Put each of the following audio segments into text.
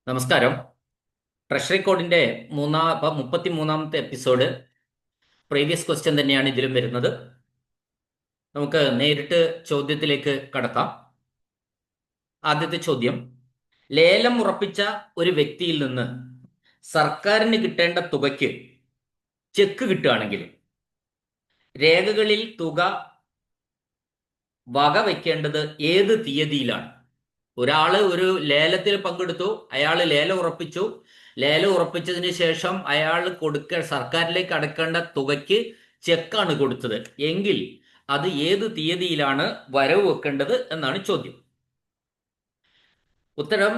നമസ്കാരം. ട്രഷറി കോഡിന്റെ 33-ാമത്തെ episode previous question തന്നെയാണ് ഇതിലും വരുന്നത്. നമുക്ക് നേരിട്ട് ചോദ്യത്തിലേക്ക് കടക്കാം. ആദ്യത്തെ ചോദ്യം: ലേലം ഉറപ്പിച്ച ഒരു വ്യക്തിയിൽ നിന്ന് സർക്കാരിന് കിട്ടേണ്ട തുകയ്ക്ക് ചെക്ക് കിട്ടുകയാണെങ്കിൽ രേഖകളിൽ തുക വകവെക്കേണ്ടത് ഏത് തീയതിയിലാണ്? ഒരാള് ഒരു ലേലത്തിൽ പങ്കെടുത്തു, അയാൾ ലേലം ഉറപ്പിച്ചു. ലേലം ഉറപ്പിച്ചതിന് ശേഷം അയാൾ സർക്കാരിലേക്ക് അടക്കേണ്ട തുകയ്ക്ക് ചെക്കാണ് കൊടുത്തത് എങ്കിൽ അത് ഏത് തീയതിയിലാണ് വരവ് വെക്കേണ്ടത് എന്നാണ് ചോദ്യം. ഉത്തരം: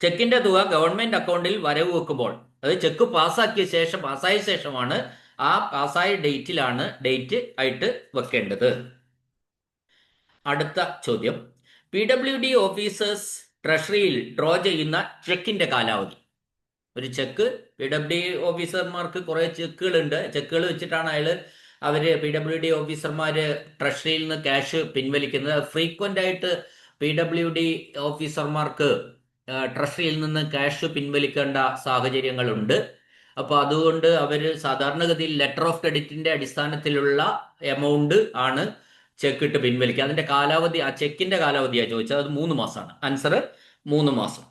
ചെക്കിന്റെ തുക ഗവൺമെന്റ് അക്കൗണ്ടിൽ വരവ് വെക്കുമ്പോൾ, അത് ചെക്ക് പാസ്സായ ശേഷമാണ് ആ പാസ്സായ ഡേറ്റ് ആയിട്ട് വെക്കേണ്ടത്. അടുത്ത ചോദ്യം: PWD ഓഫീസേഴ്സ് ട്രഷറിയിൽ ഡ്രോ ചെയ്യുന്ന ചെക്കിന്റെ കാലാവധി. ഒരു ചെക്ക്, PWD ഓഫീസർമാർക്ക് കുറെ ചെക്കുകളുണ്ട്. ചെക്കുകൾ വെച്ചിട്ടാണ് അവര് PWD ഓഫീസർമാര് ട്രഷറിയിൽ നിന്ന് ക്യാഷ് പിൻവലിക്കുന്നത്. ഫ്രീക്വന്റ് ആയിട്ട് PWD ഓഫീസർമാർക്ക് ട്രഷറിയിൽ നിന്ന് ക്യാഷ് പിൻവലിക്കേണ്ട സാഹചര്യങ്ങളുണ്ട്. അപ്പൊ അതുകൊണ്ട് അവര് സാധാരണഗതിയിൽ ലെറ്റർ ഓഫ് ക്രെഡിറ്റിന്റെ അടിസ്ഥാനത്തിലുള്ള എമൗണ്ട് ആണ് ചെക്ക് ഇട്ട് പിൻവലിക്കുക. അതിന്റെ കാലാവധി, ആ ചെക്കിന്റെ കാലാവധിയാണ് ചോദിച്ചത്. അത് 3 മാസമാണ്. ആൻസർ 3 മാസം.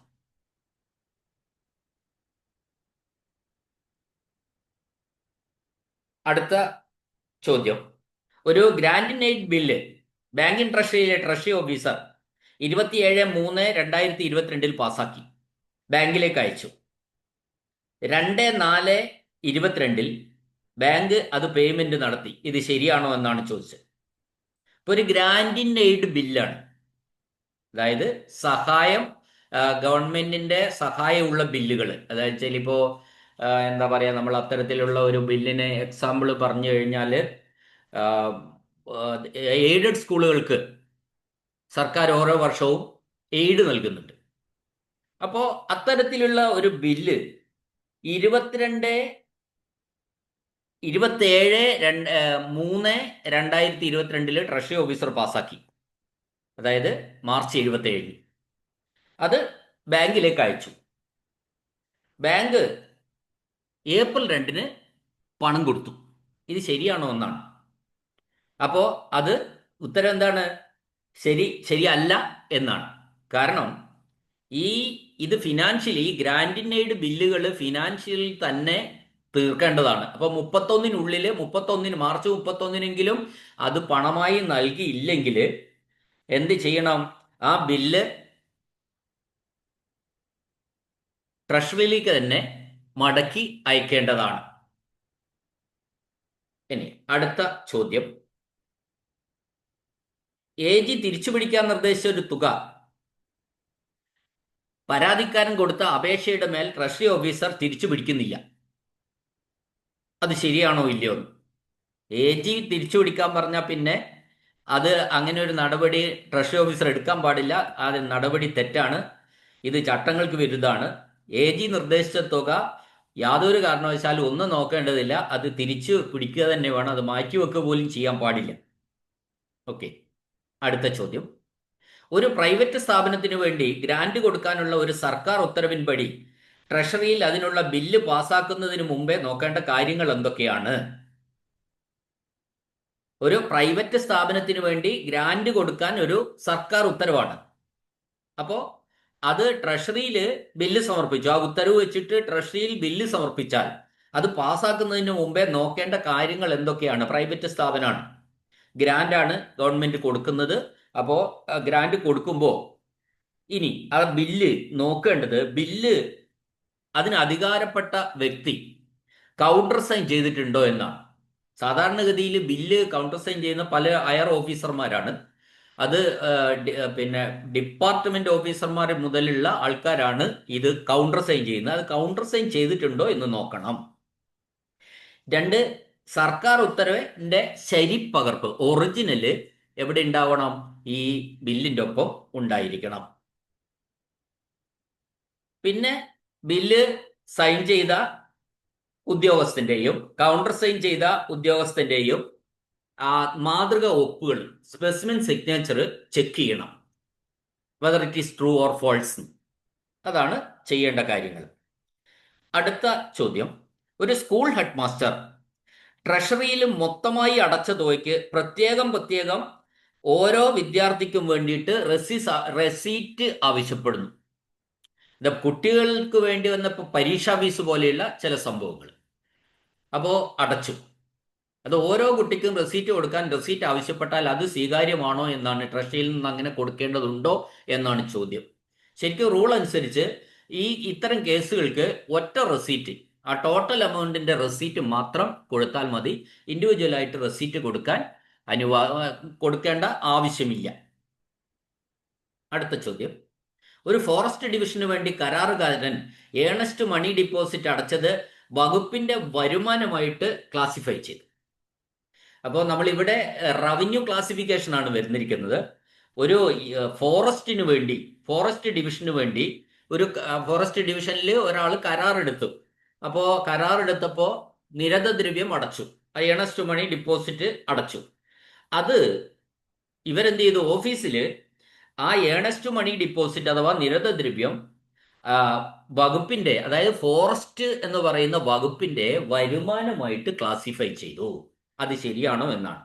അടുത്ത ചോദ്യം: ഒരു ഗ്രാൻഡ് ഇൻ എയ്ഡ് ബില്ല് ബാങ്കിൻ ട്രഷറിയിലെ ട്രഷറി ഓഫീസർ 27/3/2022 പാസാക്കി ബാങ്കിലേക്ക് അയച്ചു. 2/4/22 ബാങ്ക് അത് പേയ്മെന്റ് നടത്തി. ഇത് ശരിയാണോ എന്നാണ് ചോദിച്ചത്. ഇപ്പൊ ഒരു ഗ്രാൻഡ് ഇൻ എയ്ഡ് ബില്ലാണ്, അതായത് സഹായം, ഗവൺമെന്റിന്റെ സഹായമുള്ള ബില്ലുകൾ. അതായത് ഇപ്പോ എന്താ പറയാ, നമ്മൾ അത്തരത്തിലുള്ള ഒരു ബില്ലിന് എക്സാമ്പിൾ പറഞ്ഞു കഴിഞ്ഞാൽ എയ്ഡഡ് സ്കൂളുകൾക്ക് സർക്കാർ ഓരോ വർഷവും എയ്ഡ് നൽകുന്നുണ്ട്. അപ്പോൾ അത്തരത്തിലുള്ള ഒരു ബില്ല് 27/3/2022 ട്രഷറി ഓഫീസർ പാസാക്കി. അതായത് മാർച്ച് 27. അത് ബാങ്കിലേക്ക് അയച്ചു. ബാങ്ക് ഏപ്രിൽ 2 പണം കൊടുത്തു. ഇത് ശരിയാണോ എന്നാണ്. അപ്പോ അത് ഉത്തരം എന്താണ്? ശരിയല്ല എന്നാണ്. കാരണം ഇത് ഫിനാൻഷ്യലി, ഗ്രാൻഡ് ഇൻ എയ്ഡ് ബില്ലുകൾ ഫിനാൻഷ്യലി തന്നെ തീർക്കേണ്ടതാണ്. അപ്പൊ 31 മാർച്ച് 31 അത് പണമായി നൽകിയില്ലെങ്കിൽ എന്ത് ചെയ്യണം? ആ ബില്ല് ട്രഷറിയിലേക്ക് തന്നെ മടക്കി അയക്കേണ്ടതാണ്. ഇനി അടുത്ത ചോദ്യം: AG തിരിച്ചുപിടിക്കാൻ നിർദ്ദേശിച്ച ഒരു തുക പരാതിക്കാരൻ കൊടുത്ത അപേക്ഷയുടെ മേൽ ട്രഷറി ഓഫീസർ തിരിച്ചുപിടിക്കുന്നില്ല. അത് ശരിയാണോ ഇല്ലയോ? AG തിരിച്ചുപിടിക്കാൻ പറഞ്ഞാൽ പിന്നെ അത് അങ്ങനെ ഒരു നടപടി ട്രഷറി ഓഫീസർ എടുക്കാൻ പാടില്ല. ആ നടപടി തെറ്റാണ്. ഇത് ചട്ടങ്ങൾക്ക് വിരുദ്ധമാണ്. AG നിർദ്ദേശിച്ച തുക യാതൊരു കാരണവശാലും ഒന്നും നോക്കേണ്ടതില്ല. അത് തിരിച്ചു പിടിക്കുക തന്നെ വേണം. അത് മാറ്റിവെക്കുക പോലും ചെയ്യാൻ പാടില്ല. ഓക്കെ. അടുത്ത ചോദ്യം: ഒരു പ്രൈവറ്റ് സ്ഥാപനത്തിന് വേണ്ടി ഗ്രാന്റ് കൊടുക്കാനുള്ള ഒരു സർക്കാർ ഉത്തരവിൻപടി ട്രഷറിയിൽ അതിനുള്ള ബില്ല് പാസ്സാക്കുന്നതിന് മുമ്പേ നോക്കേണ്ട കാര്യങ്ങൾ എന്തൊക്കെയാണ്? ഒരു പ്രൈവറ്റ് സ്ഥാപനത്തിന് വേണ്ടി ഗ്രാന്റ് കൊടുക്കാൻ ഒരു സർക്കാർ ഉത്തരവാണ്. അപ്പോ അത് ട്രഷറിയിൽ ബില്ല് സമർപ്പിച്ചു. ആ ഉത്തരവ് വെച്ചിട്ട് ട്രഷറിയിൽ ബില്ല് സമർപ്പിച്ചാൽ അത് പാസ്സാക്കുന്നതിന് മുമ്പേ നോക്കേണ്ട കാര്യങ്ങൾ എന്തൊക്കെയാണ്? പ്രൈവറ്റ് സ്ഥാപനമാണ്, ഗ്രാന്റ് ആണ് ഗവൺമെന്റ് കൊടുക്കുന്നത്. അപ്പോ ഗ്രാന്റ് കൊടുക്കുമ്പോൾ ഇനി ആ ബില്ല് നോക്കേണ്ടത്, ബില്ല് അതിന് അധികാരപ്പെട്ട വ്യക്തി കൗണ്ടർ സൈൻ ചെയ്തിട്ടുണ്ടോ എന്നാണ്. സാധാരണഗതിയിൽ ബില്ല് കൗണ്ടർ സൈൻ ചെയ്യുന്ന പല ഹയർ ഓഫീസർമാരാണ്. അത് പിന്നെ ഡിപ്പാർട്ട്മെന്റ് ഓഫീസർമാരെ മുതലുള്ള ആൾക്കാരാണ് ഇത് കൗണ്ടർ സൈൻ ചെയ്യുന്നത്. അത് കൗണ്ടർ സൈൻ ചെയ്തിട്ടുണ്ടോ എന്ന് നോക്കണം. 2, സർക്കാർ ഉത്തരവിന്റെ ശരിപ്പകർപ്പ്, ഒറിജിനല് എവിടെ ഉണ്ടാവണം? ഈ ബില്ലിന്റെ ഒപ്പം ഉണ്ടായിരിക്കണം. പിന്നെ ബില്ല് സൈൻ ചെയ്ത ഉദ്യോഗസ്ഥന്റെയും കൗണ്ടർ സൈൻ ചെയ്ത ഉദ്യോഗസ്ഥന്റെയും മാതൃക ഒപ്പുകൾ, സ്പെസിമെൻ സിഗ്നേച്ചർ ചെക്ക് ചെയ്യണം. Whether it is true or false. അതാണ് ചെയ്യേണ്ട കാര്യങ്ങൾ. അടുത്ത ചോദ്യം, ഒരു സ്കൂൾ ഹെഡ് മാസ്റ്റർ ട്രഷറിയിൽ മൊത്തമായി അടച്ച തുകയ്ക്ക് പ്രത്യേകം ഓരോ വിദ്യാർത്ഥിക്കും വേണ്ടിയിട്ട് റെസീറ്റ് ആവശ്യപ്പെടുന്നു. ഇത് കുട്ടികൾക്ക് വേണ്ടി വന്നപ്പോൾ പരീക്ഷാ ഫീസ് പോലെയുള്ള ചില സംഭവങ്ങൾ. അപ്പോൾ അടച്ചു. അത് ഓരോ കുട്ടിക്കും റെസീറ്റ് കൊടുക്കാൻ റെസീറ്റ് ആവശ്യപ്പെട്ടാൽ അത് സ്വീകാര്യമാണോ എന്നാണ്, ട്രഷറിയിൽ നിന്ന് അങ്ങനെ കൊടുക്കേണ്ടതുണ്ടോ എന്നാണ് ചോദ്യം. ശരിക്കും റൂൾ അനുസരിച്ച് ഇത്തരം കേസുകൾക്ക് ഒറ്റ റെസീറ്റ്, ആ ടോട്ടൽ എമൗണ്ടിന്റെ റെസീറ്റ് മാത്രം കൊടുത്താൽ മതി. ഇൻഡിവിജ്വലായിട്ട് റെസീറ്റ് കൊടുക്കേണ്ട ആവശ്യമില്ല. അടുത്ത ചോദ്യം, ഒരു ഫോറസ്റ്റ് ഡിവിഷന് വേണ്ടി കരാറുകാരൻ ഏണസ്റ്റ് മണി ഡിപ്പോസിറ്റ് അടച്ചത് വകുപ്പിന്റെ വരുമാനമായിട്ട് ക്ലാസിഫൈ ചെയ്തു. അപ്പോൾ നമ്മളിവിടെ റവന്യൂ ക്ലാസിഫിക്കേഷൻ ആണ് വരുന്നിരിക്കുന്നത്. ഒരു ഫോറസ്റ്റ് ഡിവിഷന് വേണ്ടി ഒരു ഫോറസ്റ്റ് ഡിവിഷനിൽ ഒരാൾ കരാറെടുത്തു. അപ്പോൾ കരാറെടുത്തപ്പോൾ നിരതദ്രവ്യം അടച്ചു, ഏണസ്റ്റ് മണി ഡിപ്പോസിറ്റ് അടച്ചു. അത് ഇവരെന്ത് ചെയ്തു, ഓഫീസിൽ ആ ഏണസ്റ്റ് മണി ഡിപ്പോസിറ്റ് അഥവാ നിരതദ്രവ്യം വകുപ്പിന്റെ, അതായത് ഫോറസ്റ്റ് എന്ന് പറയുന്ന വകുപ്പിന്റെ വരുമാനമായിട്ട് ക്ലാസിഫൈ ചെയ്തു. അത് ശരിയാണോ എന്നാണ്.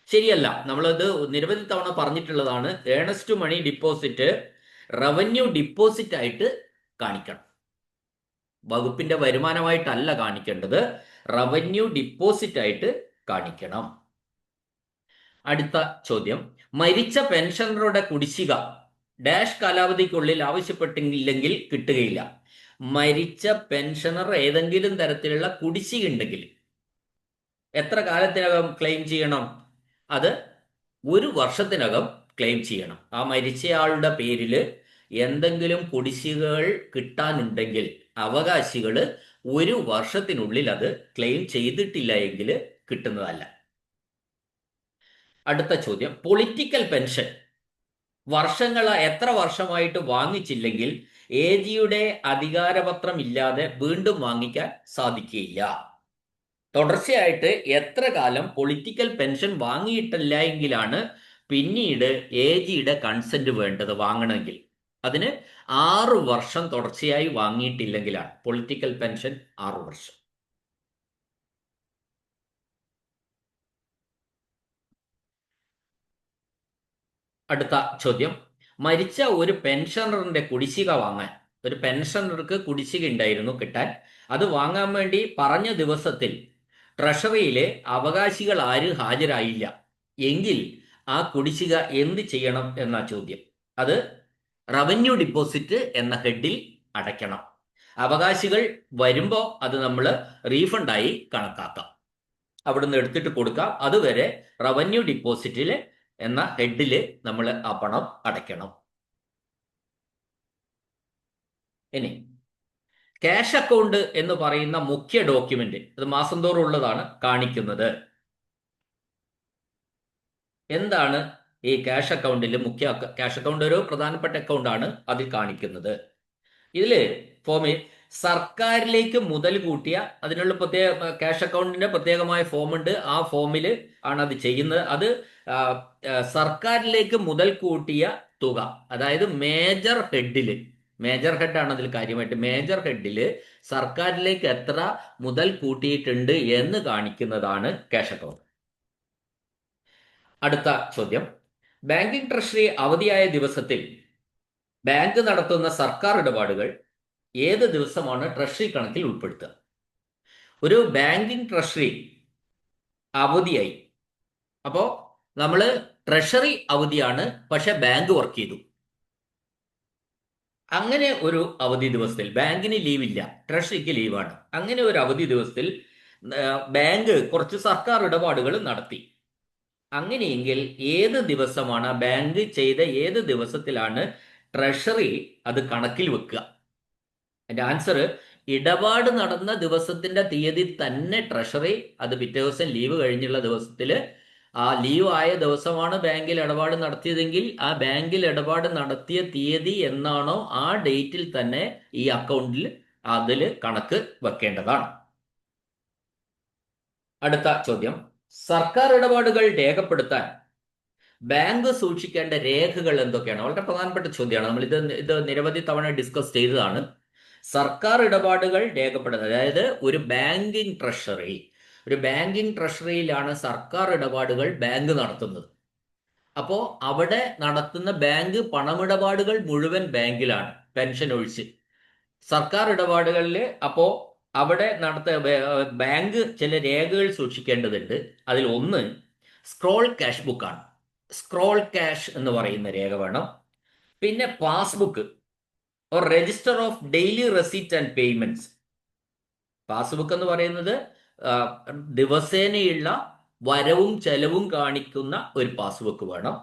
ശരിയല്ല. നമ്മളത് നിരവധി തവണ പറഞ്ഞിട്ടുള്ളതാണ്. Earnest money deposit revenue deposit ആയിട്ട് കാണിക്കണം. വകുപ്പിന്റെ വരുമാനമായിട്ടല്ല കാണിക്കേണ്ടത്, റവന്യൂ ഡിപ്പോസിറ്റ് ആയിട്ട് കാണിക്കണം. അടുത്ത ചോദ്യം, മരിച്ച പെൻഷനറുടെ കുടിശ്ശിക ഡാഷ് കാലാവധിക്കുള്ളിൽ ആവശ്യപ്പെട്ടില്ലെങ്കിൽ കിട്ടുകയില്ല. മരിച്ച പെൻഷനർ ഏതെങ്കിലും തരത്തിലുള്ള കുടിശ്ശിക ഉണ്ടെങ്കിൽ എത്ര കാലത്തിനകം ക്ലെയിം ചെയ്യണം? അത് 1 വർഷത്തിനകം ക്ലെയിം ചെയ്യണം. ആ മരിച്ചയാളുടെ പേരിൽ എന്തെങ്കിലും കുടിശ്ശികകൾ കിട്ടാനുണ്ടെങ്കിൽ അവകാശികൾ 1 വർഷത്തിനുള്ളിൽ അത് ക്ലെയിം ചെയ്തിട്ടില്ല എങ്കിൽ കിട്ടുന്നതല്ല. അടുത്ത ചോദ്യം, പൊളിറ്റിക്കൽ പെൻഷൻ എത്ര വർഷമായിട്ട് വാങ്ങിച്ചില്ലെങ്കിൽ AGയുടെ അധികാരപത്രം ഇല്ലാതെ വീണ്ടും വാങ്ങിക്കാൻ സാധിക്കുകയില്ല. തുടർച്ചയായിട്ട് എത്ര കാലം പൊളിറ്റിക്കൽ പെൻഷൻ വാങ്ങിയിട്ടില്ല എങ്കിലാണ് പിന്നീട് AGയുടെ കൺസെന്റ് വേണ്ടത് വാങ്ങണമെങ്കിൽ. അതിന് 6 വർഷം തുടർച്ചയായി വാങ്ങിയിട്ടില്ലെങ്കിലാണ് പൊളിറ്റിക്കൽ പെൻഷൻ 6 വർഷം. അടുത്ത ചോദ്യം, മരിച്ച ഒരു പെൻഷനറിന്റെ കുടിശ്ശിക വാങ്ങാൻ, ഒരു പെൻഷനർക്ക് കുടിശ്ശിക ഉണ്ടായിരുന്നു കിട്ടാൻ, അത് വാങ്ങാൻ വേണ്ടി പറഞ്ഞ ദിവസത്തിൽ ട്രഷറിയിലെ അവകാശികൾ ആരും ഹാജരായില്ല എങ്കിൽ ആ കുടിശ്ശിക എന്ത് ചെയ്യണം എന്ന ചോദ്യം. അത് റവന്യൂ ഡിപ്പോസിറ്റ് എന്ന ഹെഡിൽ അടയ്ക്കണം. അവകാശികൾ വരുമ്പോൾ അത് നമ്മൾ റീഫണ്ടായി കണക്കാക്കാം, അവിടുന്ന് എടുത്തിട്ട് കൊടുക്കാം. അതുവരെ റവന്യൂ ഡിപ്പോസിറ്റിൽ എന്ന ഹെഡിൽ നമ്മൾ ആ പണം അടയ്ക്കണം. ഇനി ക്യാഷ് അക്കൗണ്ട് എന്ന് പറയുന്ന മുഖ്യ ഡോക്യുമെന്റ്, അത് മാസം തോറും ഉള്ളതാണ്, കാണിക്കുന്നത്. എന്താണ് ഈ ക്യാഷ് അക്കൗണ്ടിൽ ക്യാഷ് അക്കൗണ്ട് ഒരു പ്രധാനപ്പെട്ട അക്കൗണ്ട് ആണ്, അതിൽ കാണിക്കുന്നത്. ഇതില് ഫോമിൽ സർക്കാരിലേക്ക് മുതൽ കൂട്ടിയ, അതിനുള്ള പ്രത്യേക ക്യാഷ് അക്കൗണ്ടിന്റെ പ്രത്യേകമായ ഫോം ഉണ്ട്. ആ ഫോമിൽ ആണ് അത് ചെയ്യുന്നത്. അത് സർക്കാരിലേക്ക് മുതൽ കൂട്ടിയ തുക, അതായത് മേജർ ഹെഡാണ് അതിൽ കാര്യമായിട്ട്. മേജർ ഹെഡില് സർക്കാരിലേക്ക് എത്ര മുതൽ കൂട്ടിയിട്ടുണ്ട് എന്ന് കാണിക്കുന്നതാണ് ക്യാഷ് അക്കൗണ്ട്. അടുത്ത ചോദ്യം, ബാങ്കിംഗ് ട്രഷറി അവധിയായ ദിവസത്തിൽ ബാങ്ക് നടത്തുന്ന സർക്കാർ ഇടപാടുകൾ ഏത് ദിവസമാണ് ട്രഷറി കണക്കിൽ ഉൾപ്പെടുത്തുക? ഒരു ബാങ്കിംഗ് ട്രഷറി അവധിയായി, അപ്പോൾ നമ്മൾ ട്രഷറി അവധിയാണ്, പക്ഷെ ബാങ്ക് വർക്ക് ചെയ്തു. അങ്ങനെ ഒരു അവധി ദിവസത്തിൽ ബാങ്കിന് ലീവില്ല, ട്രഷറിക്ക് ലീവാണ്. അങ്ങനെ ഒരു അവധി ദിവസത്തിൽ ബാങ്ക് കുറച്ച് സർക്കാർ ഇടപാടുകൾ നടത്തി. അങ്ങനെയെങ്കിൽ ഏത് ദിവസമാണ്, ബാങ്ക് ചെയ്ത ഏത് ദിവസത്തിലാണ് ട്രഷറി അത് കണക്കിൽ വെക്കുക? അതിന്റെ ആൻസർ, ഇടപാട് നടന്ന ദിവസത്തിന്റെ തീയതി തന്നെ ട്രഷറി അത് പിറ്റേ ദിവസം ലീവ് കഴിഞ്ഞുള്ള ദിവസത്തിൽ, ആ ലീവ് ആയ ദിവസമാണ് ബാങ്കിൽ ഇടപാട് നടത്തിയതെങ്കിൽ ആ ബാങ്കിൽ ഇടപാട് നടത്തിയ തീയതി എന്നാണോ ആ ഡേറ്റിൽ തന്നെ ഈ അക്കൗണ്ടിൽ അതിൽ കണക്ക് വെക്കേണ്ടതാണ്. അടുത്ത ചോദ്യം, സർക്കാർ ഇടപാടുകൾ രേഖപ്പെടുത്താൻ ബാങ്ക് സൂക്ഷിക്കേണ്ട രേഖകൾ എന്തൊക്കെയാണ്? വളരെ പ്രധാനപ്പെട്ട ചോദ്യമാണ്. നമ്മൾ ഇത് നിരവധി തവണ ഡിസ്കസ് ചെയ്തതാണ്. സർക്കാർ ഇടപാടുകൾ രേഖപ്പെടുന്നത്, അതായത് ഒരു ബാങ്കിങ് ട്രഷറിയിലാണ് സർക്കാർ ഇടപാടുകൾ ബാങ്ക് നടത്തുന്നത്. അപ്പോൾ അവിടെ നടത്തുന്ന ബാങ്ക് പണമിടപാടുകൾ മുഴുവൻ ബാങ്കിലാണ്, പെൻഷൻ ഒഴിച്ച്. സർക്കാർ ഇടപാടുകളിൽ അപ്പോൾ അവിടെ ബാങ്ക് ചില രേഖകൾ സൂക്ഷിക്കേണ്ടതുണ്ട്. അതിൽ ഒന്ന് സ്ക്രോൾ ക്യാഷ് ബുക്കാണ്. സ്ക്രോൾ ക്യാഷ് എന്ന് പറയുന്ന രേഖ വേണം. പിന്നെ passbook or register of daily receipt and payments. Passbook എന്ന് പറയുന്നത് ദിവസേനയുള്ള വരവും ചെലവും കാണിക്കുന്ന ഒരു പാസ്ബുക്ക് വേണം.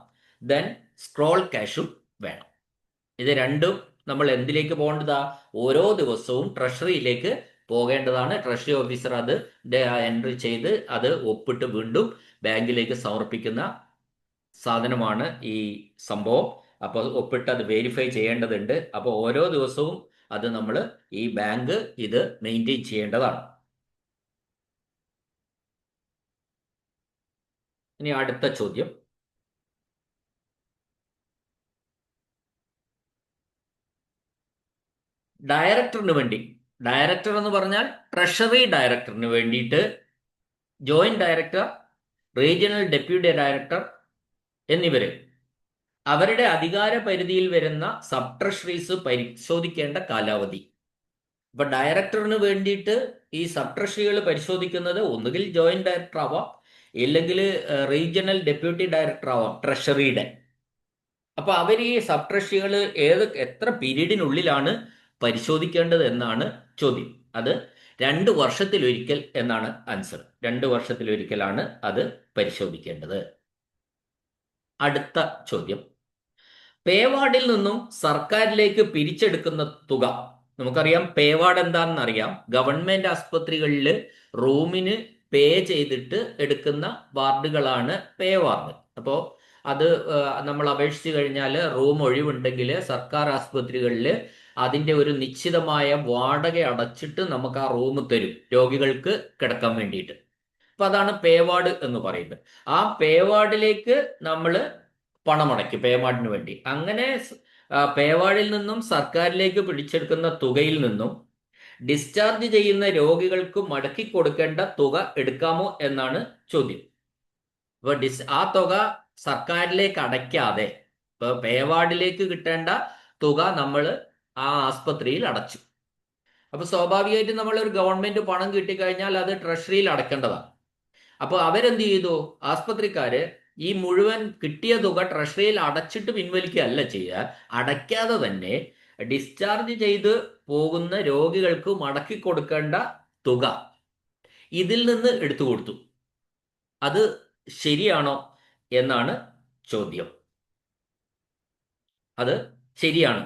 ദെൻ സ്ക്രോൾ ക്യാഷും വേണം. ഇത് രണ്ടും നമ്മൾ എന്തിലേക്ക് പോകേണ്ടതാ? ഓരോ ദിവസവും ട്രഷറിയിലേക്ക് പോകേണ്ടതാണ്. ട്രഷറി ഓഫീസർ അത് എൻട്രി ചെയ്ത് അത് ഒപ്പിട്ട് വീണ്ടും ബാങ്കിലേക്ക് സമർപ്പിക്കുന്ന സാധനമാണ് ഈ സംഭവം. അപ്പോൾ ഒപ്പിട്ട് അത് വെരിഫൈ ചെയ്യേണ്ടതുണ്ട്. അപ്പോൾ ഓരോ ദിവസവും അത് നമ്മൾ ഈ ബാങ്ക് ഇത് മെയിൻറ്റെയിൻ ചെയ്യേണ്ടതാണ്. ഇനി അടുത്ത ചോദ്യം, ഡയറക്ടർ എന്ന് പറഞ്ഞാൽ ട്രഷറി ഡയറക്ടറിന് വേണ്ടിയിട്ട് joint director, regional deputy director എന്നിവര് അവരുടെ അധികാര പരിധിയിൽ വരുന്ന സബ് ട്രഷറീസ് പരിശോധിക്കേണ്ട കാലാവധി. ഇപ്പൊ ഡയറക്ടറിന് വേണ്ടിയിട്ട് ഈ സബ് ട്രഷറികൾ പരിശോധിക്കുന്നത് ഒന്നുകിൽ ജോയിന്റ് ഡയറക്ടർ ആവാം, ഇല്ലെങ്കിൽ റീജിയണൽ ഡെപ്യൂട്ടി ഡയറക്ടർ ആവാം ട്രഷറിയുടെ. അപ്പൊ അവർ ഈ സബ് ട്രഷറികൾ എത്ര പീരീഡിനുള്ളിലാണ് പരിശോധിക്കേണ്ടത് എന്നാണ് ചോദ്യം. അത് 2 വർഷത്തിലൊരിക്കൽ എന്നാണ് ആൻസർ. 2 വർഷത്തിലൊരിക്കലാണ് അത് പരിശോധിക്കേണ്ടത്. അടുത്ത ചോദ്യം, പേവാർഡിൽ നിന്നും സർക്കാരിലേക്ക് പിരിച്ചെടുക്കുന്ന തുക. നമുക്കറിയാം പേവാർഡ് എന്താണെന്ന് അറിയാം. ഗവൺമെന്റ് ആസ്പത്രികളിൽ റൂമിന് പേ ചെയ്തിട്ട് എടുക്കുന്ന വാർഡുകളാണ് പേവാർഡ്. അപ്പോൾ അത് നമ്മൾ അപേക്ഷിച്ച് കഴിഞ്ഞാൽ റൂം ഒഴിവുണ്ടെങ്കിൽ സർക്കാർ ആസ്പത്രികളിൽ അതിൻ്റെ ഒരു നിശ്ചിതമായ വാടക അടച്ചിട്ട് നമുക്ക് ആ റൂം തരും രോഗികൾക്ക് കിടക്കാൻ വേണ്ടിയിട്ട്. അപ്പൊ അതാണ് പേവാർഡ് എന്ന് പറയുന്നത്. ആ പേവാർഡിലേക്ക് നമ്മൾ പണമടയ്ക്കും പേവാർഡിന് വേണ്ടി. അങ്ങനെ പേവാർഡിൽ നിന്നും സർക്കാരിലേക്ക് പിടിച്ചെടുക്കുന്ന തുകയിൽ നിന്നും ഡിസ്ചാർജ് ചെയ്യുന്ന രോഗികൾക്ക് മടക്കി കൊടുക്കേണ്ട തുക എടുക്കാമോ എന്നാണ് ചോദ്യം. അപ്പൊ ആ തുക സർക്കാരിലേക്ക് അടയ്ക്കാതെ ഇപ്പൊ പേവാർഡിലേക്ക് കിട്ടേണ്ട തുക നമ്മൾ ആ ആസ്പത്രിയിൽ അടച്ചു. അപ്പൊ സ്വാഭാവികമായിട്ടും നമ്മൾ ഒരു ഗവൺമെന്റ് പണം കിട്ടിക്കഴിഞ്ഞാൽ അത് ട്രഷറിയിൽ അടയ്ക്കേണ്ടതാണ്. അപ്പോൾ അവരെന്ത് ചെയ്തു? ആസ്പത്രിക്കാര് ഈ മുഴുവൻ കിട്ടിയ തുക ട്രഷറിയിൽ അടച്ചിട്ട് പിൻവലിക്കുകയല്ല ചെയ്യുക, അടയ്ക്കാതെ തന്നെ ഡിസ്ചാർജ് ചെയ്ത് പോകുന്ന രോഗികൾക്ക് മടക്കി കൊടുക്കേണ്ട തുക ഇതിൽ നിന്ന് എടുത്തു കൊടുത്തു. അത് ശരിയാണോ എന്നാണ് ചോദ്യം. അത് ശരിയാണ്.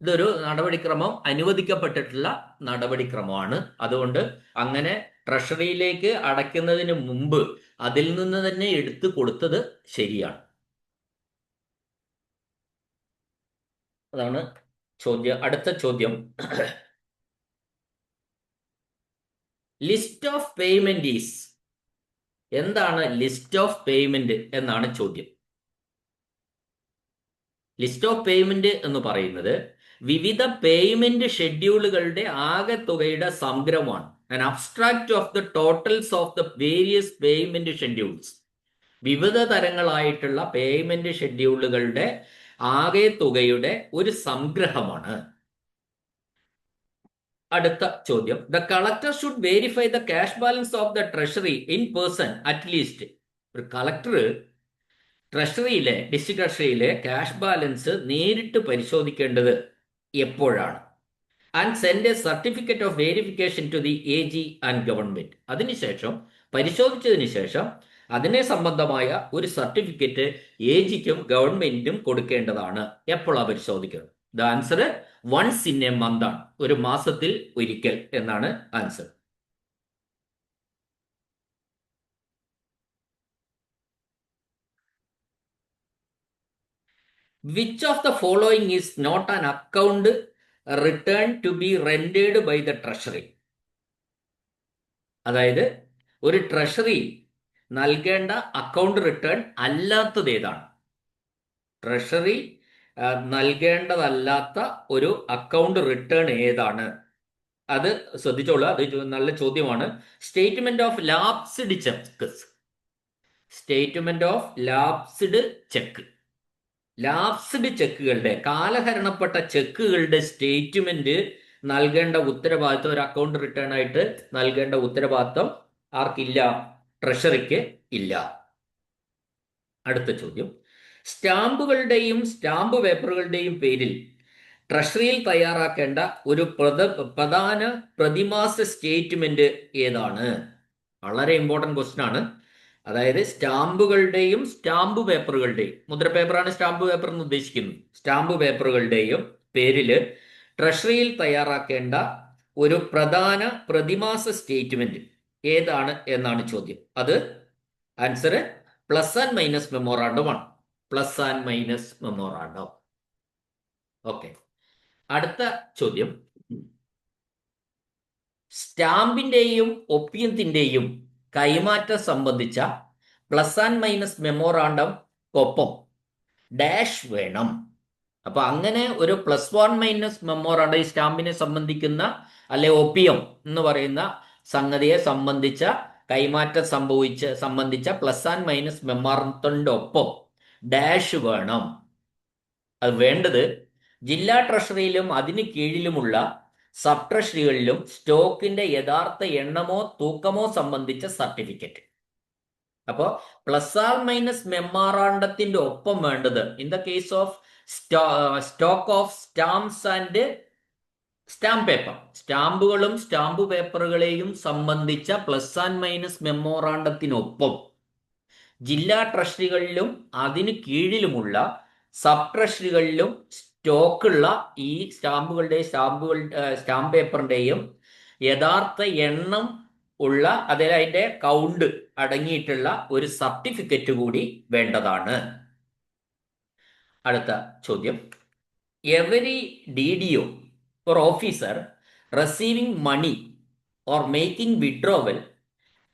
ഇതൊരു നടപടിക്രമം, അനുവദിക്കപ്പെട്ടിട്ടുള്ള നടപടിക്രമമാണ്. അതുകൊണ്ട് അങ്ങനെ ട്രഷറിയിലേക്ക് അടയ്ക്കുന്നതിന് മുമ്പ് അതിൽ നിന്ന് തന്നെ എടുത്തു കൊടുത്തത് ശരിയാണ്. അതാണ് ചോദ്യം. അടുത്ത ചോദ്യം, ലിസ്റ്റ് ഓഫ് പേയ്മെന്റ് ഈസ്. എന്താണ് ലിസ്റ്റ് ഓഫ് പേയ്മെന്റ് എന്നാണ് ചോദ്യം. ലിസ്റ്റ് ഓഫ് പേയ്മെന്റ് എന്ന് പറയുന്നത് വിവിധ പേയ്മെന്റ് ഷെഡ്യൂളുകളുടെ ആകെ തുകയുടെ സംഗ്രഹമാണ്. An abstract of the totals of the various payment schedules. വിവിധ തരങ്ങളായിട്ടുള്ള പേയ്മെന്റ് ഷെഡ്യൂളുകളുടെ ആകെ തുകയുടെ ഒരു സംഗ്രഹമാണ്. അടുത്ത ചോദ്യം, the collector should verify the cash balance of the treasury in person at least. ഒരു കളക്ടർ ട്രഷറിയിലെ, ഡിസ്ട്രിക്ട് ട്രഷറിയിലെ ക്യാഷ് ബാലൻസ് നേരിട്ട് പരിശോധിക്കേണ്ടത് എപ്പോഴാണ്? And send a certificate of verification to the AG and government. അതിനുശേഷം പരിശോധിച്ചതിന് ശേഷം അതിനെ സംബന്ധമായ ഒരു സർട്ടിഫിക്കറ്റ് AGക്കും ഗവൺമെന്റിനും കൊടുക്കേണ്ടതാണ്. എപ്പോഴാണ് പരിശോധിക്കുന്നത്? The answer once in a month ആണ്. ഒരു മാസത്തിൽ ഒരിക്കൽ എന്നാണ് answer. Which of the following is not an account return to be rendered by the treasury? അതായത് ഒരു ട്രഷറി നൽകേണ്ട അക്കൗണ്ട് റിട്ടേൺ അല്ലാത്തത് ഏതാണ്? ട്രഷറി നൽകേണ്ടതല്ലാത്ത ഒരു അക്കൗണ്ട് റിട്ടേൺ ഏതാണ്? അത് ശ്രദ്ധിച്ചോളൂ, അത് നല്ല ചോദ്യമാണ്. Statement of lapsed cheque. Statement of lapsed cheque. Lapsed ചെക്കുകളുടെ, കാലഹരണപ്പെട്ട ചെക്കുകളുടെ സ്റ്റേറ്റ്മെന്റ് നൽകേണ്ട ഉത്തരവാദിത്വം, ഒരു അക്കൗണ്ട് റിട്ടേൺ ആയിട്ട് നൽകേണ്ട ഉത്തരവാദിത്വം ആർക്കില്ല? ട്രഷറിക്ക് ഇല്ല. അടുത്ത ചോദ്യം, സ്റ്റാമ്പുകളുടെയും സ്റ്റാമ്പ് പേപ്പറുകളുടെയും പേരിൽ ട്രഷറിയിൽ തയ്യാറാക്കേണ്ട ഒരു പ്രധാന പ്രതിമാസ സ്റ്റേറ്റ്മെന്റ് ഏതാണ്? വളരെ ഇമ്പോർട്ടന്റ് ക്വസ്റ്റ്യൻ ആണ്. അതായത് സ്റ്റാമ്പുകളുടെയും സ്റ്റാമ്പ് പേപ്പറുകളുടെയും, മുദ്രപേപ്പറാണ് സ്റ്റാമ്പ് പേപ്പർ എന്ന് ഉദ്ദേശിക്കുന്നത്, സ്റ്റാമ്പ് പേപ്പറുകളുടെയും പേരിൽ ട്രഷറിയിൽ തയ്യാറാക്കേണ്ട ഒരു പ്രധാന പ്രതിമാസ സ്റ്റേറ്റ്മെന്റ് ഏതാണ് എന്നാണ് ചോദ്യം. അത് answer plus and minus memorandum ആണ്. Plus and minus memorandum. Okay, അടുത്ത ചോദ്യം, സ്റ്റാമ്പിന്റെയും ഒപ്പിയത്തിന്റെയും കൈമാറ്റം സംബന്ധിച്ച പ്ലസ് ആൻഡ് മൈനസ് മെമ്മോറാണ്ടം ഒപ്പം ഡാഷ് വേണം. അപ്പൊ അങ്ങനെ ഒരു പ്ലസ് വൺ മൈനസ് മെമ്മോറാണ്ടം ഈ സ്റ്റാമ്പിനെ സംബന്ധിക്കുന്ന, അല്ലെ ഒപ്പിയം എന്ന് പറയുന്ന സംഗതിയെ സംബന്ധിച്ച കൈമാറ്റം സംബന്ധിച്ച പ്ലസ് ആൻഡ് മൈനസ് മെമ്മോറാണ്ടത്തിന്റെ ഒപ്പം ഡാഷ് വേണം. അത് വേണ്ടത് ജില്ലാ ട്രഷറിയിലും അതിന് കീഴിലുമുള്ള സബ് ട്രഷറികളിലും സ്റ്റോക്കിന്റെ യഥാർത്ഥ എണ്ണമോ തൂക്കമോ സംബന്ധിച്ച സർട്ടിഫിക്കറ്റ്. അപ്പോൾ പ്ലസ് ആർ മൈനസ് മെമ്മോറാണ്ടത്തിന്റെ ഒപ്പം വേണ്ടത്, in the case of stock of stamps and stamp paper, സ്റ്റാമ്പുകളും സ്റ്റാമ്പ് പേപ്പറുകളെയും സംബന്ധിച്ച പ്ലസ് ആൻഡ് മൈനസ് മെമ്മോറാണ്ടത്തിനൊപ്പം ജില്ലാ ട്രഷറികളിലും അതിന് കീഴിലുമുള്ള സബ് ട്രഷറികളിലും സ്റ്റോക്കുള്ള ഈ സ്റ്റാമ്പ് പേപ്പറിന്റെയും യഥാർത്ഥ എണ്ണം ഉള്ള, അതായത് അതിന്റെ കൗണ്ട് അടങ്ങിയിട്ടുള്ള ഒരു സർട്ടിഫിക്കറ്റ് കൂടി വേണ്ടതാണ്. അടുത്ത ചോദ്യം, every DDO or officer receiving money or making withdrawal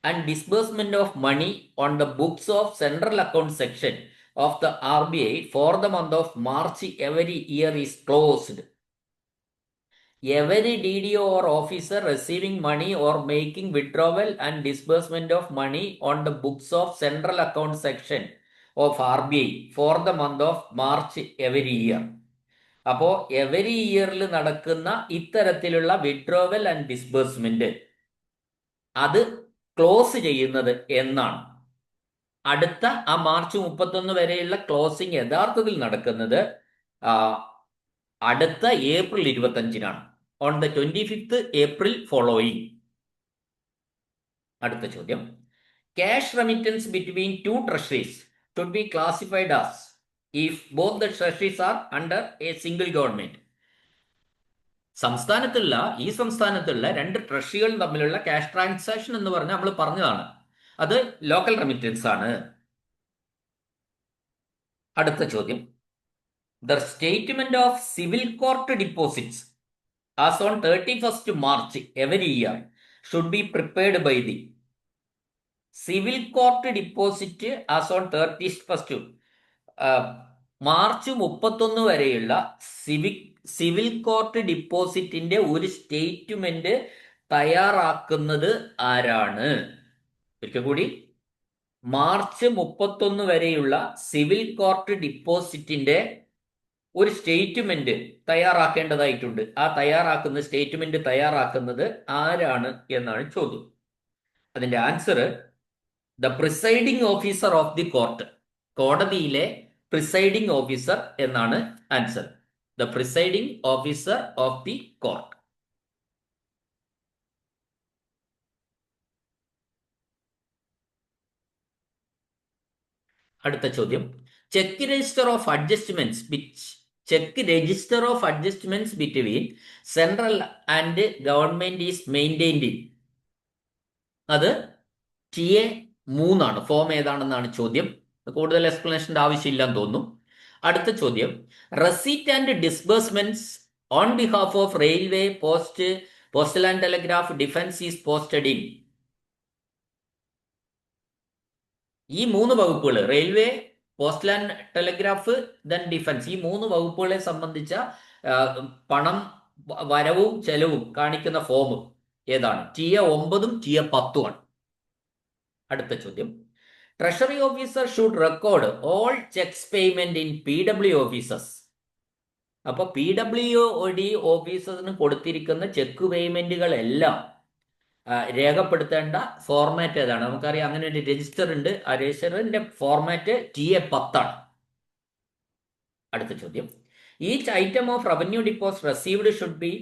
and disbursement of money on the books of Central Account section of the RBI for the month of March every year is closed. Every DDO or officer receiving money or making withdrawal and disbursement of money on the books of Central Account section of RBI for the month of March every year. അപ്പോൾ every ഇയറിൽ നടക്കുന്ന ഇത്തരത്തിലുള്ള withdrawal and disbursement അത് close ചെയ്യുന്നത് എന്നാണ്? അടുത്ത ആ March 31 വരെയുള്ള ക്ലോസിംഗ് യഥാർത്ഥത്തിൽ നടക്കുന്നത് അടുത്ത ഏപ്രിൽ 25-നാണ്, on the 25th April following. അടുത്ത ചോദ്യം, cash remittance between two treasuries should be classified as if both the treasuries are under a single government. ഈ സംസ്ഥാനത്തുള്ള രണ്ട് ട്രഷറികൾ തമ്മിലുള്ള ക്യാഷ് ട്രാൻസാക്ഷൻ എന്ന് പറഞ്ഞാൽ നമ്മൾ പറഞ്ഞതാണ്, അത് ലോക്കൽ റെമിറ്റൻസ് ആണ്. അടുത്ത ചോദ്യം, the statement of civil court deposits as on 31st March every year should be prepared by the civil court deposit as on 31st March 31 വരെയുള്ള സിവിൽ കോർട്ട് ഡിപ്പോസിറ്റിന്റെ ഒരു സ്റ്റേറ്റ്മെന്റ് തയ്യാറാക്കുന്നത് ആരാണ്? ഒരിക്കൽ കൂടി, മാർച്ച് 31 വരെയുള്ള സിവിൽ കോർട്ട് ഡിപ്പോസിറ്റിന്റെ ഒരു സ്റ്റേറ്റ്മെന്റ് തയ്യാറാക്കേണ്ടതായിട്ടുണ്ട്. ആ statement തയ്യാറാക്കുന്നത് ആരാണ് എന്നാണ് ചോദ്യം. അതിന്റെ answer the presiding officer of the court, കോടതിയിലെ പ്രിസൈഡിംഗ് ഓഫീസർ എന്നാണ് answer. The presiding officer of the court. അടുത്ത ചോദ്യം, cheque register of adjustments between central and government is maintained. അത് TA 3 ഫോം ഏതാണെന്നാണ് ചോദ്യം. കൂടുതൽ എക്സ്പ്ലനേഷന്റെ ആവശ്യമില്ലെന്ന് തോന്നുന്നു. അടുത്ത ചോദ്യം, receipt and disbursements on behalf of railway, postal and telegraph, defence is posted in. ഈ 3 വകുപ്പുകൾ, railway, postal and telegraph, then defence. ഈ 3 വകുപ്പുകളെ സംബന്ധിച്ച പണം വരവും ചെലവും കാണിക്കുന്ന ഫോം ഏതാണ്? TA 9 TA 10 ആണ്. അടുത്ത ചോദ്യം, treasury officer should record all cheques payment in PW officers. അപ്പൊ PWD ഓഫീസേഴ്സിന് കൊടുത്തിരിക്കുന്ന ചെക്ക് പേയ്മെന്റുകളെല്ലാം രേഖപ്പെടുത്തേണ്ട ഫോർമാറ്റ് ഏതാണ്? നമുക്കറിയാം അങ്ങനെ ഒരു രജിസ്റ്റർ ഉണ്ട്. ആ രജിസ്റ്ററിന്റെ ഫോർമാറ്റ് TA 10 ആണ്. അടുത്ത ചോദ്യം, each item of revenue deposit received should be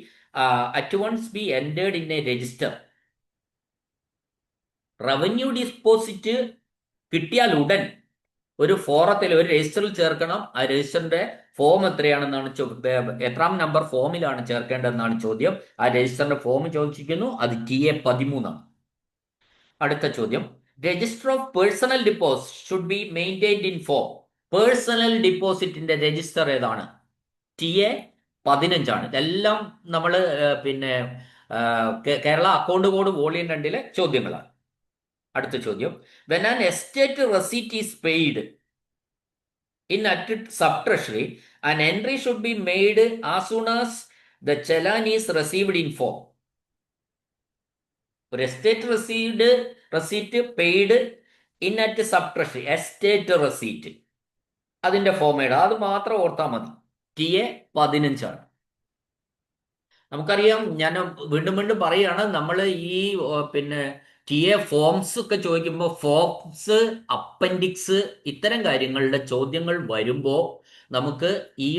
at once be entered in a register. Revenue deposit കിട്ടിയാൽ ഉടൻ ഒരു ഫോറത്തിൽ, ഒരു രജിസ്റ്ററിൽ ചേർക്കണം. ആ രജിസ്റ്ററിന്റെ ഫോം എത്രയാണെന്നാണ്, എത്രാം നമ്പർ ഫോമിലാണ് ചേർക്കേണ്ടതെന്നാണ് ചോദ്യം. ആ രജിസ്റ്ററിന്റെ ഫോം ചോദിച്ചിരിക്കുന്നു. അത് TA 13 ആണ്. അടുത്ത ചോദ്യം, register of personal deposit should be maintained in form. Personal ഡിപ്പോസിറ്റിന്റെ രജിസ്റ്റർ ഏതാണ്? TA 15 ആണ്. ഇതെല്ലാം നമ്മൾ പിന്നെ കേരള അക്കൗണ്ട് കോഡ് വോളിയം 2 ചോദ്യങ്ങളാണ്. അടുത്ത ചോദ്യം, when an estate receipt is paid in at sub treasury, an entry should be made as soon as the challan is received in form. ഒരു estate receipt paid in at sub treasury, estate receipt, അതിന്റെ form ഏടാ? അത് മാത്രം ഓർത്താൽ മതി. TA 15 ആണ്. നമുക്കറിയാം, ഞാൻ വീണ്ടും വീണ്ടും പറയുകയാണ്, നമ്മൾ ഈ പിന്നെ TA ഫോംസ് ഒക്കെ ചോദിക്കുമ്പോൾ ഫോംസ്, അപ്പൻഡിക്സ്, ഇത്തരം കാര്യങ്ങളുടെ ചോദ്യങ്ങൾ വരുമ്പോൾ നമുക്ക് ഈ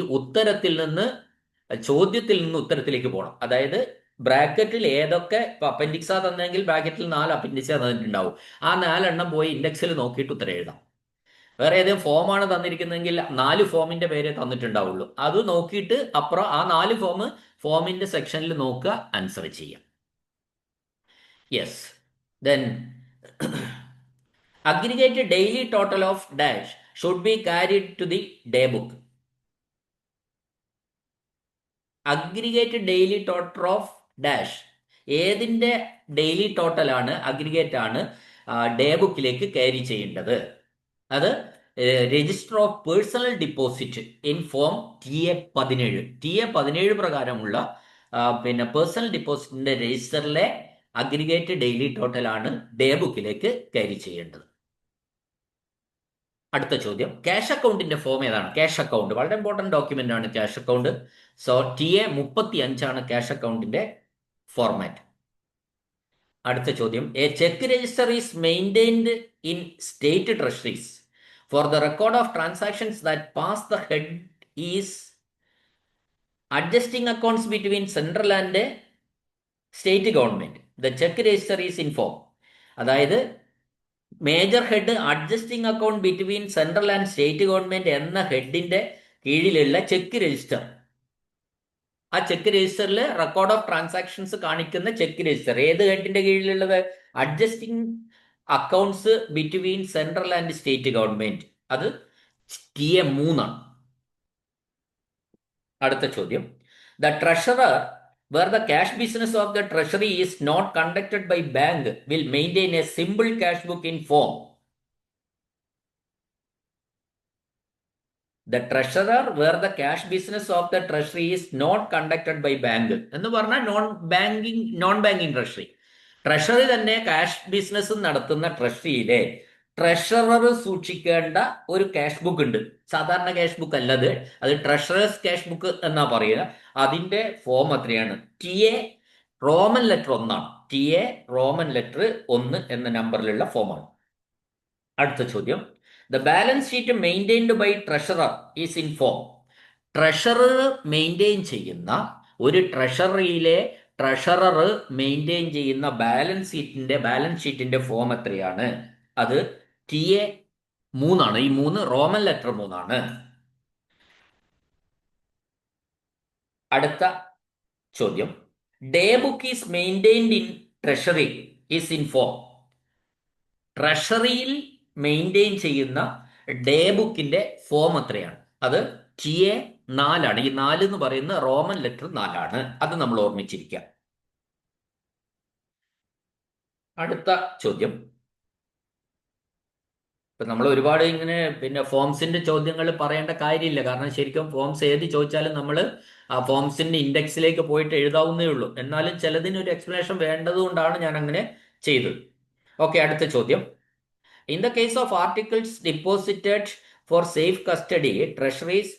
ചോദ്യത്തിൽ നിന്ന് ഉത്തരത്തിലേക്ക് പോകണം. അതായത് ബ്രാക്കറ്റിൽ ഏതൊക്കെ, ഇപ്പൊ അപ്പൻഡിക്സാ തന്നെങ്കിൽ ബ്രാക്കറ്റിൽ 4 അപ്പൻഡിക്സാ തന്നിട്ടുണ്ടാവും. ആ 4 എണ്ണം പോയി ഇൻഡെക്സിൽ നോക്കിയിട്ട് ഉത്തരം എഴുതാം. വേറെ ഏതെങ്കിലും ഫോമാണ് തന്നിരിക്കുന്നതെങ്കിൽ 4 ഫോമിന്റെ പേരെ തന്നിട്ടുണ്ടാവുള്ളൂ. അത് നോക്കിയിട്ട് അപ്പുറം ആ 4 ഫോമിന്റെ സെക്ഷനിൽ നോക്കുക, ആൻസർ ചെയ്യാം. Yes. Then aggregated daily total of dash should be carried to the day book. Aggregated daily total of dash, ഏതിന്റെ ഡെയിലി ടോട്ടൽ ആണ്, അഗ്രിഗേറ്റ് ആണ് ഡേ ബുക്കിലേക്ക് ക്യാരി ചെയ്യേണ്ടത്? അത് register of personal deposit in form TA 17. TA 17 പ്രകാരമുള്ള പിന്നെ personal ഡിപ്പോസിറ്റിന്റെ രജിസ്റ്ററിലെ aggregate daily total ആണ് day ബുക്കിലേക്ക് carry ചെയ്യേണ്ടത്. അടുത്ത ചോദ്യം, ക്യാഷ് അക്കൗണ്ടിന്റെ ഫോം ഏതാണ്? ക്യാഷ് അക്കൗണ്ട് വളരെ ഇമ്പോർട്ടന്റ് ഡോക്യുമെന്റ് ആണ് ക്യാഷ് അക്കൗണ്ട്. സോ TA 35 ആണ് ക്യാഷ് അക്കൗണ്ടിന്റെ ഫോർമാറ്റ്. അടുത്ത ചോദ്യം, a cheque register is maintained in state treasuries for the record of transactions that pass the head is adjusting accounts between central and state government. The cheque register is in form. അതായത് major head adjusting account between central and state government എന്ന ഹെഡിന്റെ കീഴിലുള്ള cheque register. ആ cheque രജിസ്റ്ററിൽ record of transactions കാണിക്കുന്ന cheque register ഏത് ഹെഡിന്റെ കീഴിലുള്ളത്? Adjusting accounts between central and state government. അത് TA 3 ആണ്. അടുത്ത ചോദ്യം, the treasurer where the cash business of the treasury is not conducted by bank will maintain a simple cash book in form. The treasurer where the cash business of the treasury is not conducted by bank എന്ന് പറഞ്ഞാൽ non banking treasury. Treasury തന്നെ cash business നടത്തുന്ന ട്രഷറിയിലെ treasurer സൂക്ഷിക്കേണ്ട ഒരു cash book ഉണ്ട്. സാധാരണ cash book അല്ലത്, അത് ട്രഷറേഴ്സ് ക്യാഷ് ബുക്ക് എന്നാ പറയുക. അതിന്റെ ഫോം എത്രയാണ്? TA റോമൻ ലെറ്റർ 1 ആണ്. TA റോമൻ ലെറ്റർ 1 എന്ന നമ്പറിലുള്ള ഫോമാണ്. അടുത്ത ചോദ്യം, the balance sheet maintained by treasurer is in form. Treasurer maintain ചെയ്യുന്ന, ഒരു ട്രഷറിയിലെ ട്രഷറർ മെയിൻറ്റെയിൻ ചെയ്യുന്ന ബാലൻസ് ഷീറ്റിന്റെ ഫോം എത്രയാണ്? അത് TA 3 ആണ്. ഈ 3 റോമൻ ലെറ്റർ 3 ആണ്. അടുത്ത ചോദ്യം, day book is maintained in treasury is in form. ട്രഷറിയിൽ മെയിൻറ്റെയിൻ ചെയ്യുന്ന ഡേ ബുക്കിന്റെ ഫോം എത്രയാണ്? അത് TA 4 ആണ്. ഈ 4 എന്ന് പറയുന്ന റോമൻ ലെറ്റർ 4 ആണ്. അത് നമ്മൾ ഓർമ്മിച്ചിരിക്കുക. അടുത്ത ചോദ്യം, ഇപ്പൊ നമ്മൾ ഒരുപാട് ഇങ്ങനെ പിന്നെ ഫോംസിന്റെ ചോദ്യങ്ങൾ പറയേണ്ട കാര്യമില്ല, കാരണം ശരിക്കും ഫോംസ് ഏത് ചോദിച്ചാലും നമ്മൾ ആ ഫോംസിന്റെ ഇൻഡെക്സിലേക്ക് പോയിട്ട് എഴുതാവുന്നേ ഉള്ളൂ. എന്നാലും ചിലതിന് ഒരു എക്സ്പ്ലനേഷൻ വേണ്ടതുകൊണ്ടാണ് ഞാൻ അങ്ങനെ ചെയ്തത്. ഓക്കെ, അടുത്ത ചോദ്യം. In the case of articles deposited four safe custody treasuries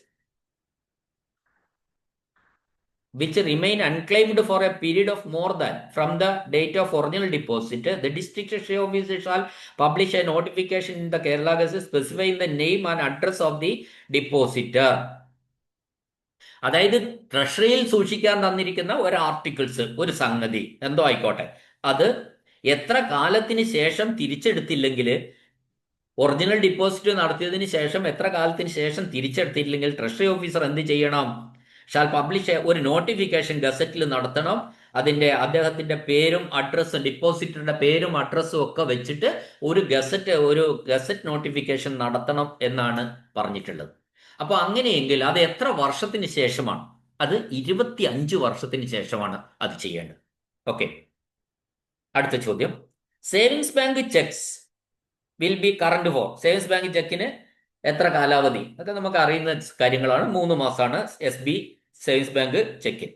which remain unclaimed for a period of more than from the date of original deposit, the district treasury officer shall publish a notification in the Kerala Gazette specifying the name and address of the depositor. അതായത് ട്രഷറിയിൽ സൂക്ഷിക്കാൻ തന്നിരിക്കുന്ന ഒരു articles, ഒരു സംഗതി എന്തോ ആയിക്കോട്ടെ, അത് എത്ര കാലത്തിന് ശേഷം തിരിച്ചെടുത്തില്ലെങ്കിൽ, ഒറിജിനൽ ഡിപ്പോസിറ്റ് നടത്തിയതിന് ശേഷം എത്ര കാലത്തിന് ശേഷം തിരിച്ചെടുത്തില്ലെങ്കിൽ ട്രഷറി ഓഫീസർ എന്ത് ചെയ്യണം? ഷാൽ പബ്ലിഷ് ഒരു നോട്ടിഫിക്കേഷൻ ഗസറ്റിൽ നടത്തണം. അദ്ദേഹത്തിന്റെ പേരും അഡ്രസ്സും, ഡിപ്പോസിറ്ററുടെ പേരും അഡ്രസ്സും ഒക്കെ വെച്ചിട്ട് ഒരു ഗസറ്റ് നോട്ടിഫിക്കേഷൻ നടത്തണം എന്നാണ് പറഞ്ഞിട്ടുള്ളത്. അപ്പൊ അങ്ങനെയെങ്കിൽ അത് എത്ര വർഷത്തിന് ശേഷമാണ്? അത് 25 വർഷത്തിന് ശേഷമാണ് അത് ചെയ്യേണ്ടത്. ഓക്കെ, അടുത്ത ചോദ്യം. Savings bank cheques will be current for. Savings bank ചെക്കിന് എത്ര കാലാവധി? അതൊക്കെ നമുക്ക് അറിയുന്ന കാര്യങ്ങളാണ്. 3 മാസമാണ് SB സേവിങ്സ് ബാങ്ക് ചെക്കിൻ.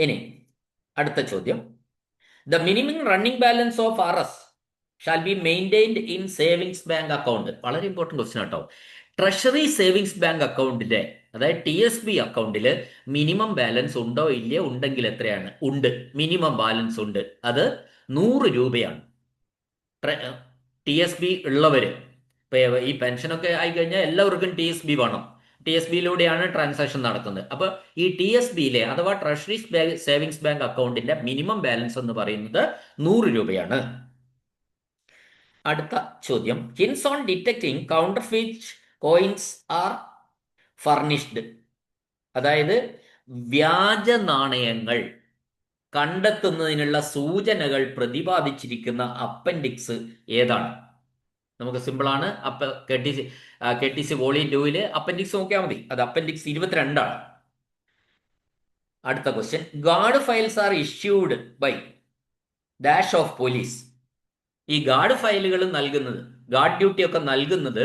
ഇനി അടുത്ത ചോദ്യം. The minimum running balance of RS shall be maintained in savings bank account. വളരെ ഇമ്പോർട്ടൻറ്റ് ക്വസ്റ്റ്യൻ കേട്ടോ. ട്രഷറി സേവിങ്സ് ബാങ്ക് അക്കൗണ്ടിലെ, അതായത് TSB അക്കൗണ്ടിൽ മിനിമം ബാലൻസ് ഉണ്ടോ ഇല്ലയോ? ഉണ്ടെങ്കിൽ എത്രയാണ്? ഉണ്ട്, മിനിമം ബാലൻസ് ഉണ്ട്. അത് 100 രൂപയാണ്. TSB ഉള്ളവര്, ഇപ്പൊ ഈ പെൻഷനൊക്കെ ആയിക്കഴിഞ്ഞാൽ എല്ലാവർക്കും TSB വേണം. TSBയിലൂടെയാണ് ട്രാൻസാക്ഷൻ നടക്കുന്നത്. അപ്പൊ ഈ TSBയിലെ അഥവാ ട്രഷറി സേവിങ്സ് ബാങ്ക് അക്കൗണ്ടിന്റെ മിനിമം ബാലൻസ് എന്ന് പറയുന്നത് 100 രൂപയാണ്. അടുത്ത ചോദ്യം. Hints on detecting counterfeit coins are furnished. അതായത് വ്യാജ നാണയങ്ങൾ കണ്ടെത്തുന്നതിനുള്ള സൂചനകൾ പ്രതിപാദിച്ചിരിക്കുന്ന അപ്പൻഡിക്സ് ഏതാണ്? നമുക്ക് സിമ്പിളാണ്. KTC വോളിയം 2 അപ്പൻഡിക്സ് നോക്കിയാൽ മതി. അത് അപ്പൻഡിക്സ് 22 ആണ്. അടുത്ത question. Guard files are issued by dash of police. ഈ ഗാർഡ് ഫയലുകൾ നൽകുന്നത്, ഗാർഡ് ഡ്യൂട്ടി ഒക്കെ നൽകുന്നത്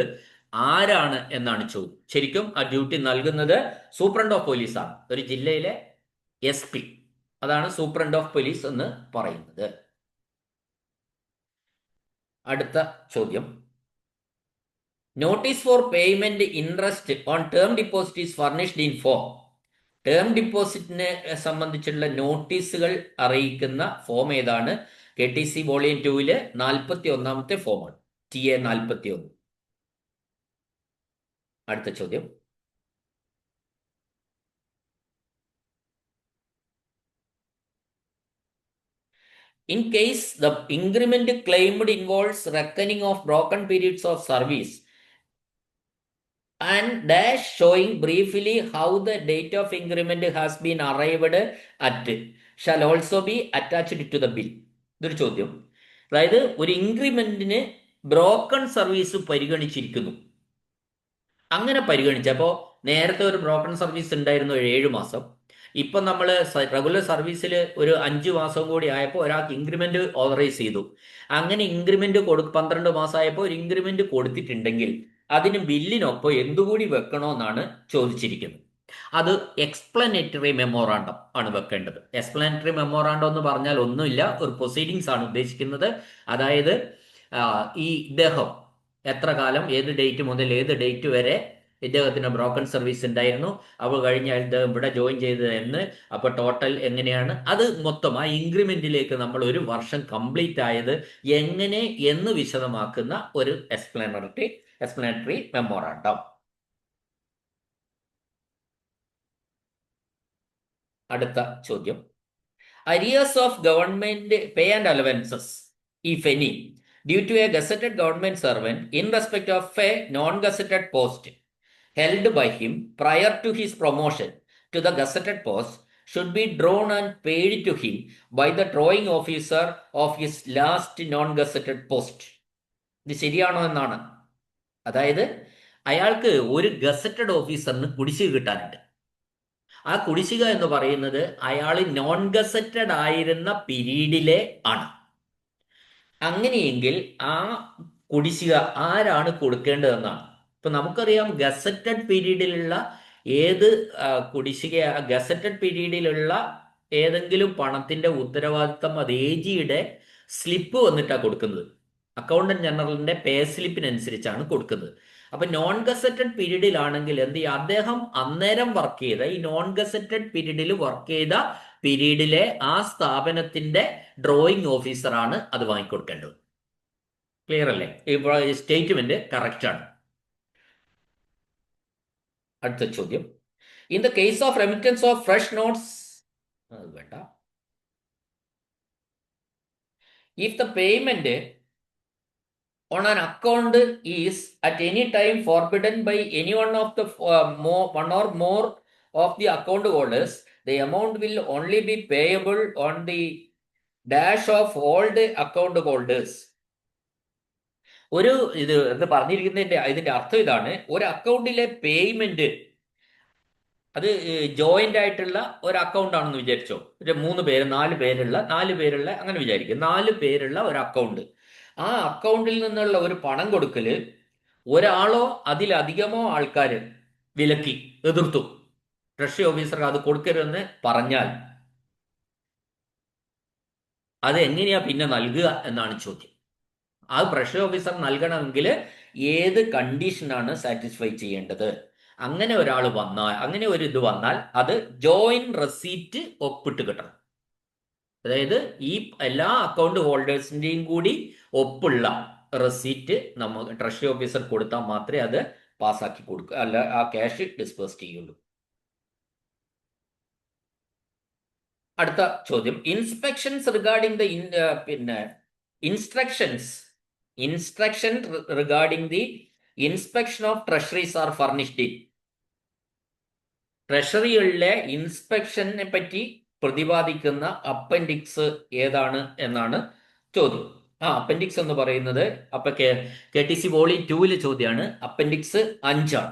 ആരാണ് എന്നാണ് ചോദ്യം. ശരിക്കും ആ ഡ്യൂട്ടി നൽകുന്നത് സൂപ്രണ്ട് ഓഫ് പോലീസ് ആണ്. ഒരു ജില്ലയിലെ SP, അതാണ് സൂപ്രണ്ട് ഓഫ് പോലീസ് എന്ന് പറയുന്നത്. അടുത്ത ചോദ്യം. Notice for payment interest on term deposit is furnished in form. Term ഡിപ്പോസിറ്റിനെ സംബന്ധിച്ചുള്ള നോട്ടീസുകൾ അറിയിക്കുന്ന ഫോം ഏതാണ്? KTC വോളിയം 2 41ാമത്തെ ഫോമാണ്, TA 41. അടുത്ത ചോദ്യം. In case the increment claimed involves reckoning of broken periods of service and dash showing briefly how the date of increment has been arrived at shall also be attached to the bill. ഇതൊരു ചോദ്യം. അതായത് ഒരു ഇൻക്രിമെന്റിന് broken service പരിഗണിച്ചിരിക്കുന്നു. അങ്ങനെ പരിഗണിച്ചപ്പോൾ നേരത്തെ ഒരു broken service ഉണ്ടായിരുന്നു 7 മാസം. ഇപ്പം നമ്മൾ റെഗുലർ സർവീസിൽ ഒരു 5 മാസം കൂടി ആയപ്പോൾ ഒരാൾക്ക് ഇൻക്രിമെന്റ് ഓതറൈസ് ചെയ്തു. അങ്ങനെ ഇൻക്രിമെന്റ് 12 മാസമായപ്പോൾ ഒരു ഇൻക്രിമെന്റ് കൊടുത്തിട്ടുണ്ടെങ്കിൽ അതിന് ബില്ലിനൊപ്പം എന്തുകൂടി വെക്കണമെന്നാണ് ചോദിച്ചിരിക്കുന്നത്. അത് എക്സ്പ്ലനേറ്ററി മെമ്മോറാണ്ടം ആണ് വെക്കേണ്ടത്. എക്സ്പ്ലനേറ്ററി മെമ്മോറാണ്ടം എന്ന് പറഞ്ഞാൽ ഒന്നുമില്ല, ഒരു പ്രൊസീഡിങ്സ് ആണ് ഉദ്ദേശിക്കുന്നത്. അതായത് ഇദ്ദേഹം എത്ര കാലം, ഏത് ഡേറ്റ് മുതൽ ഏത് ഡേറ്റ് വരെ ഇദ്ദേഹത്തിന് ബ്രോക്കൺ സർവീസ് ഉണ്ടായിരുന്നു, അവ കഴിഞ്ഞ ഇദ്ദേഹം ഇവിടെ ജോയിൻ ചെയ്തത് എന്ന്, അപ്പോൾ ടോട്ടൽ എങ്ങനെയാണ്, അത് മൊത്തം ആ ഇൻക്രിമെന്റിലേക്ക് നമ്മൾ ഒരു വർഷം കംപ്ലീറ്റ് ആയത് എങ്ങനെ എന്ന് വിശദമാക്കുന്ന ഒരു എക്സ്പ്ലനേറ്ററി മെമ്മോറാണ്ടം. അടുത്ത ചോദ്യം. Arrears of government pay and allowances if any due to a gazetted government servant in respect of a non-gazetted post held by him prior to his promotion to the gazetted post should be drawn and paid to him by the drawing officer of his last non-gazetted post. ഇത് ശരിയാണോ എന്നാണ്. അതായത് അയാൾക്ക് ഒരു gazetted ഓഫീസറിന് കുടിശ്ശിക കിട്ടാനുണ്ട്. ആ കുടിശ്ശിക എന്ന് പറയുന്നത് അയാൾ നോൺ ഗസറ്റഡ് ആയിരുന്ന പീരീഡിലെ ആണ്. അങ്ങനെയെങ്കിൽ ആ കുടിശ്ശിക ആരാണ് കൊടുക്കേണ്ടതെന്നാണ്. ഇപ്പൊ നമുക്കറിയാം ഗസറ്റഡ് പീരീഡിലുള്ള ഏത് കുടിശ്ശിക, ഗസറ്റഡ് പീരീഡിലുള്ള ഏതെങ്കിലും പണത്തിന്റെ ഉത്തരവാദിത്തം അത് AG-യുടെ സ്ലിപ്പ് വന്നിട്ടാണ് കൊടുക്കുന്നത്. അക്കൗണ്ടന്റ് ജനറലിന്റെ പേ സ്ലിപ്പിനനുസരിച്ചാണ് കൊടുക്കുന്നത്. അപ്പൊ നോൺ ഗസറ്റഡ് പീരീഡിലാണെങ്കിൽ എന്ത് ചെയ്യുക, അദ്ദേഹം അന്നേരം വർക്ക് ചെയ്ത, ഈ നോൺ ഗസറ്റഡ് പീരീഡിൽ വർക്ക് ചെയ്ത പീരീഡിലെ ആ സ്ഥാപനത്തിന്റെ ഡ്രോയിങ് ഓഫീസറാണ് അത് വാങ്ങിക്കൊടുക്കേണ്ടത്. ക്ലിയർ അല്ലേ? ഇപ്പോൾ സ്റ്റേറ്റ്മെന്റ് കറക്റ്റ് ആണ്. അടുത്ത ചോദ്യം, in the case of remittance of fresh notes, വേണ്ട, if the payment on an account is at any time forbidden by any one of the one or more of the account holders, the amount will only be payable on the dash of all the account holders. ഒരു ഇത് ഇതിന്റെ അർത്ഥം ഇതാണ്, ഒരു അക്കൗണ്ടിലെ payment അത് joint ആയിട്ടുള്ള ഒരു അക്കൗണ്ട് ആണെന്ന് വിചാരിച്ചോ. ഒരു 3 പേര് 4 പേരുള്ള അങ്ങനെ വിചാരിക്കും, 4 പേരുള്ള ഒരു അക്കൗണ്ട്. ആ അക്കൗണ്ടിൽ നിന്നുള്ള ഒരു പണം കൊടുക്കല് ഒരാളോ അതിലധികമോ ആൾക്കാർ വിലക്കി, എതിർത്തു, ട്രഷറി ഓഫീസർ അത് കൊടുക്കരുതെന്ന് പറഞ്ഞാൽ അത് എങ്ങനെയാ പിന്നെ നൽകുക എന്നാണ് ചോദ്യം. ആ ട്രഷറി ഓഫീസർ നൽകണമെങ്കിൽ ഏത് കണ്ടീഷനാണ് സാറ്റിസ്ഫൈ ചെയ്യേണ്ടത്? അങ്ങനെ ഒരാൾ വന്നാൽ, അങ്ങനെ ഒരു ഇത് വന്നാൽ അത് ജോയിന്റ് റെസീറ്റ് ഒപ്പിട്ട് കിട്ടണം. അതായത് ഈ എല്ലാ അക്കൗണ്ട് ഹോൾഡേഴ്സിന്റെയും കൂടി ഒപ്പുള്ള റെസീറ്റ് നമുക്ക് ട്രഷറി ഓഫീസർ കൊടുത്താൽ മാത്രമേ അത് പാസ്സാക്കി കൊടുക്കുക, അല്ല ആ ക്യാഷ് ഡിസ്പേഴ്സ് ചെയ്യുള്ളൂ. അടുത്ത ചോദ്യം, inspections regarding the instruction regarding the inspection of treasuries are furnished in. ട്രഷറികളിലെ ഇൻസ്പെക്ഷനെ പറ്റി പ്രതിപാദിക്കുന്ന അപ്പൻഡിക്സ് ഏതാണ് എന്നാണ് ചോദ്യം. അപ്പൻഡിക്സ് എന്ന് പറയുന്നത് അപ്പൊ KTC വോളിയം 2 ചോദ്യമാണ്. അപ്പൻഡിക്സ് 5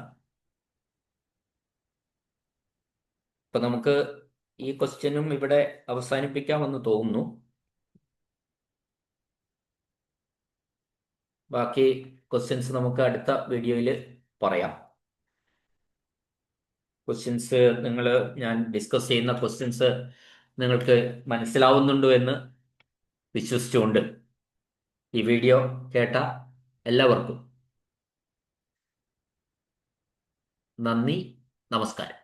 ഇപ്പൊ നമുക്ക് ഈ ക്വസ്റ്റ്യനും ഇവിടെ അവസാനിപ്പിക്കാമെന്ന് തോന്നുന്നു. ബാക്കി ക്വസ്റ്റ്യൻസ് നമുക്ക് അടുത്ത വീഡിയോയിൽ പറയാം. ക്വസ്റ്റ്യൻസ് ഞാൻ ഡിസ്കസ് ചെയ്യുന്ന ക്വസ്റ്റ്യൻസ് നിങ്ങൾക്ക് മനസ്സിലാവുന്നുണ്ടോ എന്ന് വിശ്വസിച്ചുകൊണ്ട് ഈ വീഡിയോ കേട്ട എല്ലാവർക്കും നന്ദി, നമസ്കാരം.